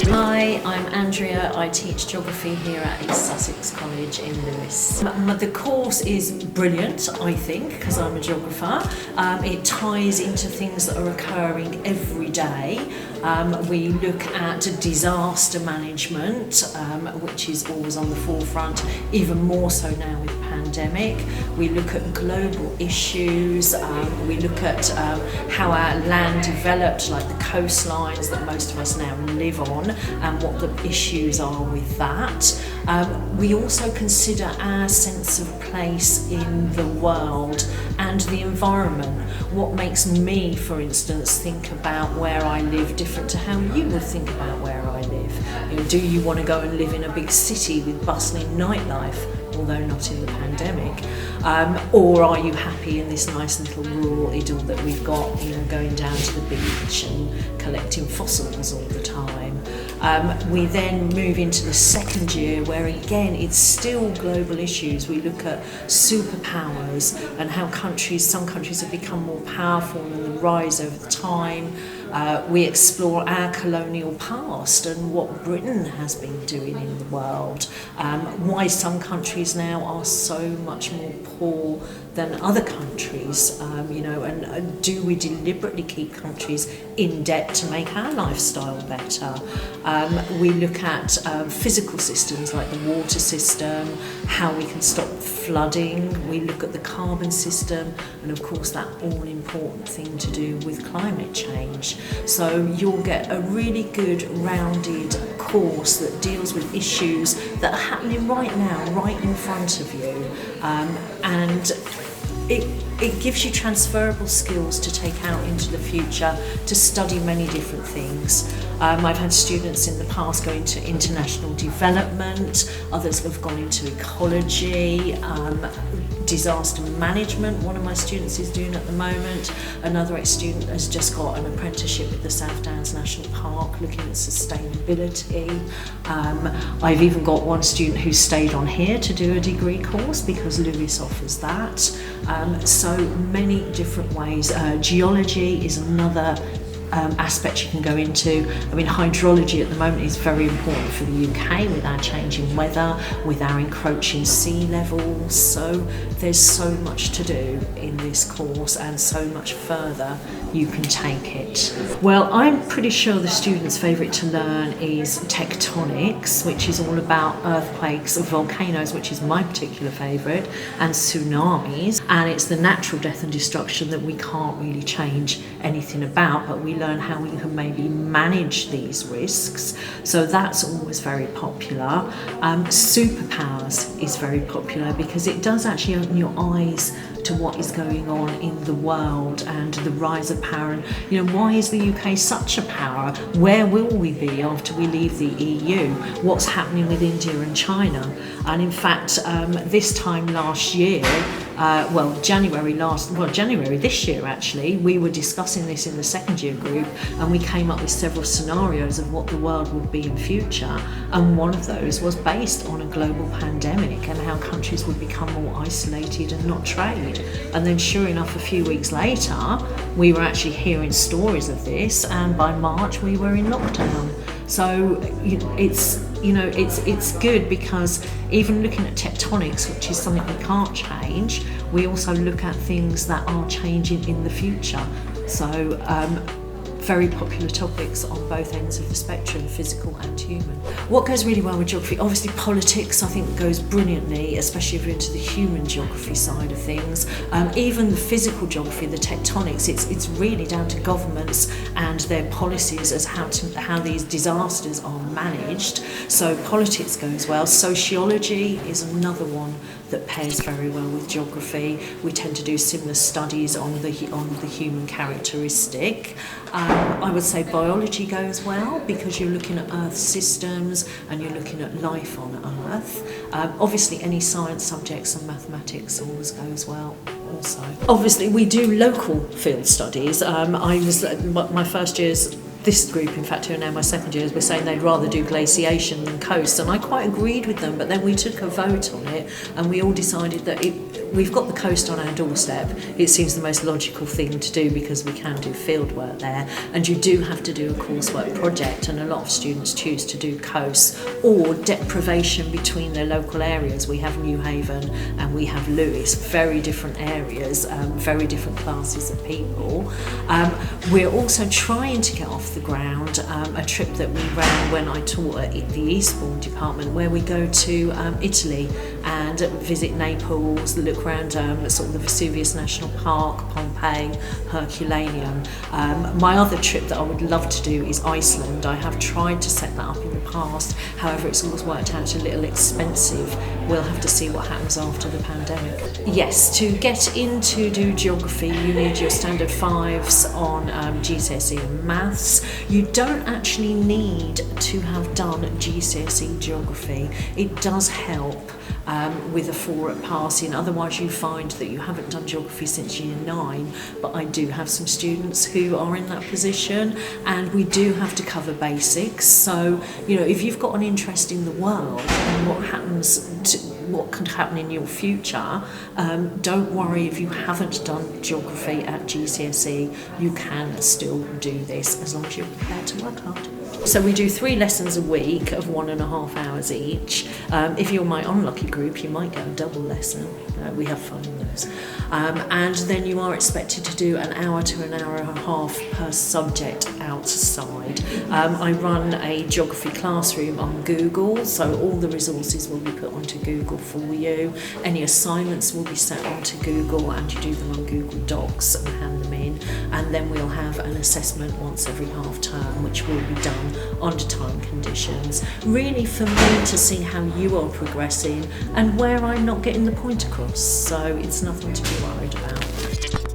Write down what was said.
Hi, I'm Andrea. I teach geography here at Sussex College in Lewes. The course is brilliant, I think, because I'm a geographer. It ties into things that are occurring every day. We look at disaster management, which is always on the forefront, even more so now with the pandemic. We look at global issues. We look at how our land developed, like the coastlines that most of us now live on, and what the issues are with that. We also consider our sense of place in the world and the environment. What makes me, for instance, think about where I live different to how you would think about where I live. You know, do you want to go and live in a big city with bustling nightlife, although not in the pandemic? Or are you happy in this nice little rural idyll that we've got, you know, going down to the beach and collecting fossils all the time? We then move into the second year where again it's still global issues. We look at superpowers and how some countries have become more powerful and the rise over time. We explore our colonial past and what Britain has been doing in the world, why some countries now are so much more poor than other countries, and do we deliberately keep countries in debt to make our lifestyle better? We look at physical systems like the water system, how we can stop flooding. We look at the carbon system, and of course that all-important thing to do with climate change. So you'll get a really good rounded course that deals with issues that are happening right now, right in front of you, and it gives you transferable skills to take out into the future to study many different things. I've had students in the past go into international development, others have gone into ecology, disaster management. One of my students is doing at the moment. Another ex-student has just got an apprenticeship with the South Downs National Park looking at sustainability. I've even got one student who stayed on here to do a degree course because Lewes offers that. So many different ways. Geology is another aspect you can go into. I mean, hydrology at the moment is very important for the UK with our changing weather, with our encroaching sea levels. So there's so much to do in this course and so much further you can take it. Well, I'm pretty sure the students' favourite to learn is tectonics, which is all about earthquakes, volcanoes, which is my particular favourite, and tsunamis. And it's the natural death and destruction that we can't really change anything about, but we learn how we can maybe manage these risks. So that's always very popular. Superpowers is very popular because it does actually open your eyes to what is going on in the world and the rise of power. And, you know, why is the UK such a power? Where will we be after we leave the EU? What's happening with India and China? And in fact, this time last year, January this year actually, we were discussing this in the second year group, and we came up with several scenarios of what the world would be in future, and one of those was based on a global pandemic and how countries would become more isolated and not trade. And then sure enough, a few weeks later we were actually hearing stories of this, and by March we were in lockdown. So it's good because even looking at tectonics, which is something we can't change, we also look at things that are changing in the future. So very popular topics on both ends of the spectrum, physical and human. What goes really well with geography? Obviously politics, I think, goes brilliantly, especially if you're into the human geography side of things. Even the physical geography, the tectonics, it's really down to governments and their policies as how these disasters are managed. So politics goes well. Sociology is another one that pairs very well with geography. We tend to do similar studies on the human characteristic. I would say biology goes well because you're looking at Earth systems and you're looking at life on Earth. Obviously any science subjects and mathematics always goes well also. Obviously we do local field studies. My first year's, this group in fact who are now my second years, were saying they'd rather do glaciation than coast, and I quite agreed with them, but then we took a vote on it and we all decided that we've got the coast on our doorstep. It seems the most logical thing to do because we can do field work there, and you do have to do a coursework project, and a lot of students choose to do coast or deprivation between their local areas. We have New Haven and we have Lewes, very different areas, very different classes of people. We're also trying to get off the ground a trip that we ran when I taught at the Eastbourne department, where we go to Italy and visit Naples, look around sort of the Vesuvius National Park, Pompeii, Herculaneum. My other trip that I would love to do is Iceland. I have tried to set that up in the past, however it's always worked out a little expensive. We'll have to see what happens after the pandemic. Yes, to get in to do geography you need your standard 5s on GCSE and maths. You don't actually need to have done GCSE geography. It does help with a 4 at passing, otherwise you find that you haven't done geography since year 9, but I do have some students who are in that position, and we do have to cover basics. So, you know, if you've got an interest in the world and what could happen in your future, don't worry if you haven't done geography at GCSE, you can still do this as long as you're prepared to work hard. So we do 3 lessons a week of 1.5 hours each. If you're my unlucky group, you might get a double lesson. We have fun in those. And then you are expected to do an hour to an hour and a half per subject outside. I run a geography classroom on Google, so all the resources will be put onto Google for you. Any assignments will be set onto Google, and you do them on Google Docs and hand them in. And then we'll have an assessment once every half term, which will be done under time conditions, really for me to see how you are progressing and where I'm not getting the point across, so it's nothing to be worried about.